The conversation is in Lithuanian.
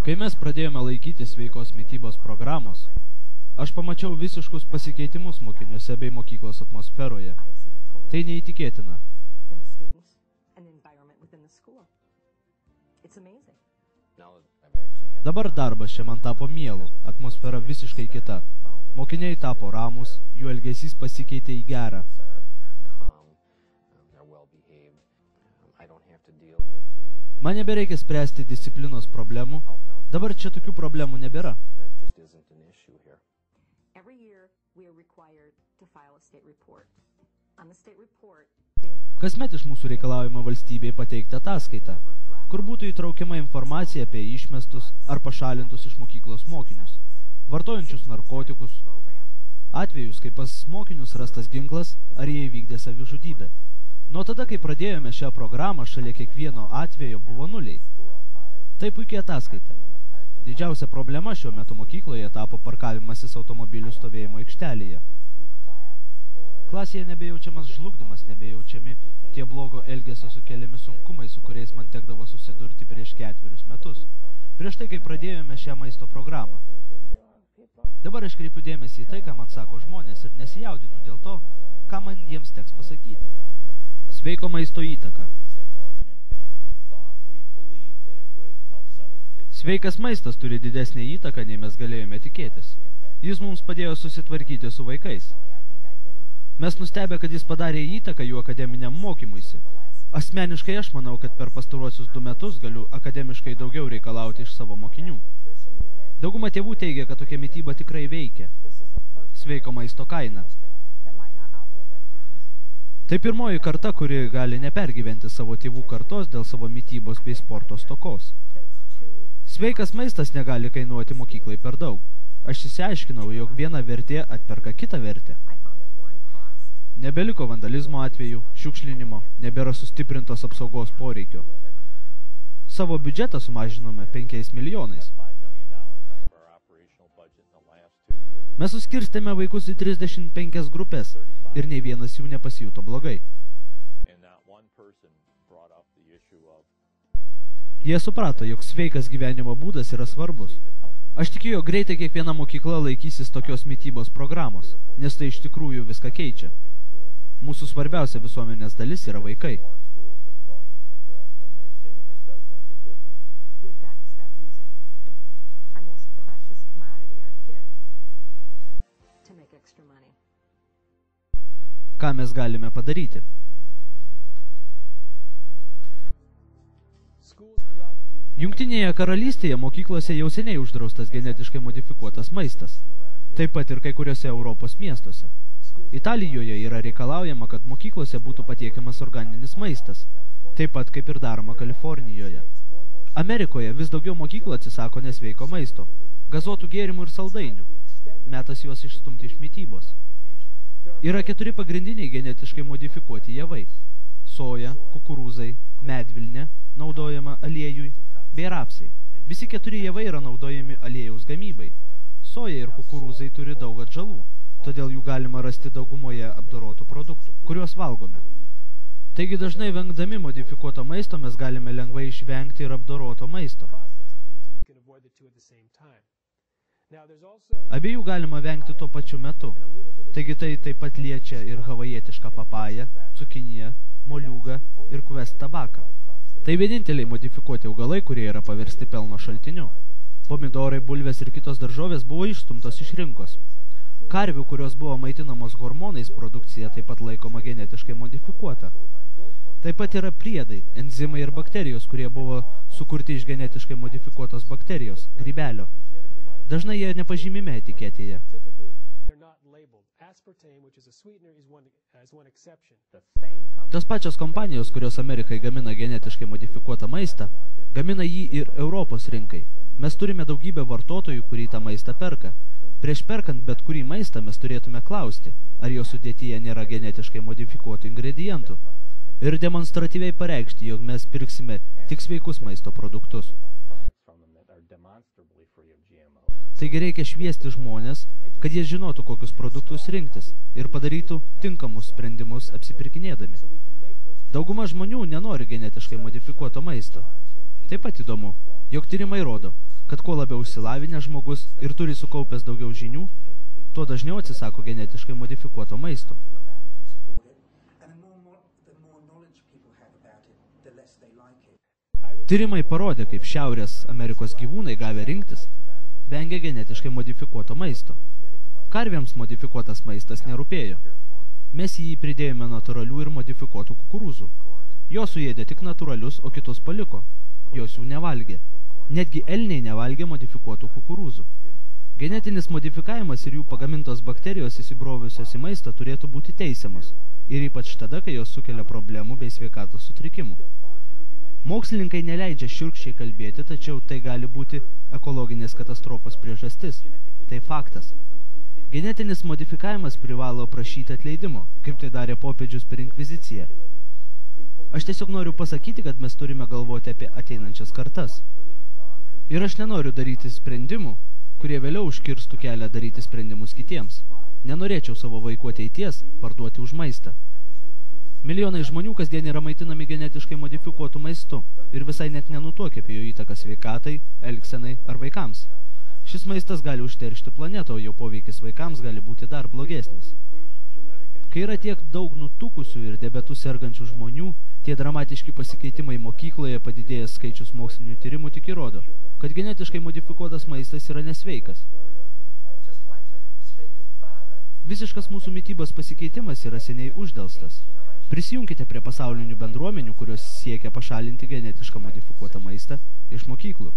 Kai mes pradėjome laikyti sveikos mitybos programos, aš pamačiau visiškus pasikeitimus mokiniuose bei mokyklos atmosferoje. Tai neįtikėtina. Dabar darbas čia man tapo mielu, atmosfera visiškai kita. Mokiniai tapo ramus, jų elgesys pasikeitė į gerą. Man nebereikia spręsti disciplinos problemų, dabar čia tokių problemų nebėra. Kasmet iš mūsų reikalaujama valstybei pateikti ataskaitą, kur būtų įtraukiama informacija apie išmestus ar pašalintus iš mokyklos mokinius, vartojančius narkotikus, atvejus, kai pas mokinius rastas ginklas ar jie įvykdė savižudybę. Nuo tada, kai pradėjome šią programą, šalia kiekvieno atvejo buvo nuliai. Tai puikiai ataskaita. Didžiausia problema šiuo metu mokykloje tapo parkavimasis automobilių stovėjimo aikštelėje. Klasėje nebejaučiamas žlugdymas, nebejaučiami tie blogo elgesio sukeliami sunkumai, su kuriais man tekdavo susidurti prieš 4 metus. Prieš tai, kai pradėjome šią maisto programą. Dabar aš kreipiu dėmesį į tai, ką man sako žmonės ir nesijaudinu dėl to, ką man jiems teks pasakyti. Sveiko maisto įtaka. Sveikas maistas turi didesnę įtaką, nei mes galėjome tikėtis. Jis mums padėjo susitvarkyti su vaikais. Mes nustebę, kad jis padarė įtaką jų akademiniam mokymuisi. Asmeniškai aš manau, kad per pastaruosius 2 metus galiu akademiškai daugiau reikalauti iš savo mokinių. Dauguma tėvų teigia, kad tokia mityba tikrai veikia. Sveiko maisto kaina. Tai pirmoji karta, kuri gali nepergyventi savo tėvų kartos dėl savo mitybos bei sporto stokos. Sveikas maistas negali kainuoti mokyklai per daug. Aš išsiaiškinau, jog viena vertė atperka kitą vertę. Nebeliko vandalizmo atveju, šiukšlinimo, nebėra sustiprintos apsaugos poreikio. Savo biudžetą sumažinome 5 milijonais. Mes suskirstėme vaikus į 35 grupės ir nei vienas jų nepasijuto blogai. Jie suprato, jog sveikas gyvenimo būdas yra svarbus. Aš tikiu, jog greitai kiekviena mokykla laikysis tokios mitybos programos, nes tai iš tikrųjų viską keičia. Mūsų svarbiausia visuomenės dalis yra vaikai. Ką mes galime padaryti? Jungtinėje karalystėje mokyklose jau seniai uždraustas genetiškai modifikuotas maistas, taip pat ir kai kuriuose Europos miestuose. Italijoje yra reikalaujama, kad mokyklose būtų patiekiamas organinis maistas, taip pat kaip ir daroma Kalifornijoje. Amerikoje vis daugiau mokyklų atsisako nesveiko maisto, gazuotų gėrimų ir saldainių. Metas juos išstumti iš mitybos. Yra 4 pagrindiniai genetiškai modifikuoti javai – soja, kukurūzai, medvilnė, naudojama aliejui, bei rapsai. Visi 4 javai yra naudojami aliejaus gamybai. Soja ir kukurūzai turi daug atžalų, todėl jų galima rasti daugumoje apdorotų produktų, kuriuos valgome. Taigi dažnai vengdami modifikuoto maisto mes galime lengvai išvengti ir apdoroto maisto. Abiejų galima vengti tuo pačiu metu. Taigi tai taip pat liečia ir havajietišką papają, cukiniją, moliūgą ir quest tabaką. Tai vieninteliai modifikuoti augalai, kurie yra paversti pelno šaltiniu. Pomidorai, bulvės ir kitos daržovės buvo išstumtos iš rinkos. Karvių, kurios buvo maitinamos hormonais, produkcija taip pat laikoma genetiškai modifikuota. Taip pat yra priedai, enzimai ir bakterijos, kurie buvo sukurti iš genetiškai modifikuotos bakterijos, grybelio. Dažnai jie nepažymimi etiketėje. Tos pačios kompanijos, kurios Amerikai gamina genetiškai modifikuotą maistą, gamina jį ir Europos rinkai. Mes turime daugybę vartotojų, kurį tą maistą perka. Prieš perkant bet kurį maistą mes turėtume klausti, ar jo sudėtyje nėra genetiškai modifikuotų ingredientų. Ir demonstratyviai pareikšti, jog mes pirksime tik sveikus maisto produktus. Taigi reikia šviesti žmonės, kad jie žinotų, kokius produktus rinktis ir padarytų tinkamus sprendimus apsipirkinėdami. Dauguma žmonių nenori genetiškai modifikuoto maisto. Taip pat įdomu, jog tyrimai rodo, kad kuo labiau išsilavinęs žmogus ir turi sukaupęs daugiau žinių, tuo dažniau atsisako genetiškai modifikuoto maisto. Tyrimai parodė, kaip Šiaurės Amerikos gyvūnai gavę rinktis, vengia genetiškai modifikuoto maisto. Karvėms modifikuotas maistas nerūpėjo. Mes jį pridėjome natūralių ir modifikuotų kukurūzų. Jos suėdė tik natūralius, o kitus paliko. Jos jų nevalgė. Netgi elniai nevalgė modifikuotų kukurūzų. Genetinis modifikavimas ir jų pagamintos bakterijos įsibrovusios į maistą turėtų būti teisiamos. Ir ypač tada, kai jos sukelia problemų bei sveikatos sutrikimų. Mokslininkai neleidžia šiurkščiai kalbėti, tačiau tai gali būti ekologinės katastrofos priežastis. Tai faktas. Genetinis modifikavimas privalo prašyti atleidimo, kaip tai darė popiežius per inkviziciją. Aš tiesiog noriu pasakyti, kad mes turime galvoti apie ateinančias kartas. Ir aš nenoriu daryti sprendimų, kurie vėliau užkirstų kelią daryti sprendimus kitiems. Nenorėčiau savo vaikų ateities parduoti už maistą. Milijonai žmonių kasdien yra maitinami genetiškai modifikuotų maistu ir visai net nenutuokia apie jo įtaką sveikatai, elgsenai ar vaikams. Šis maistas gali užteršti planetą, o jo poveikis vaikams gali būti dar blogesnis. Kai yra tiek daug nutukusių ir diabetu sergančių žmonių, tie dramatiški pasikeitimai mokykloje padidėjęs skaičius mokslinių tyrimų tik įrodo, kad genetiškai modifikuotas maistas yra nesveikas. Visiškas mūsų mitybos pasikeitimas yra seniai uždelstas. Prisijunkite prie pasaulinių bendruomenių, kurios siekia pašalinti genetišką modifikuotą maistą iš mokyklų.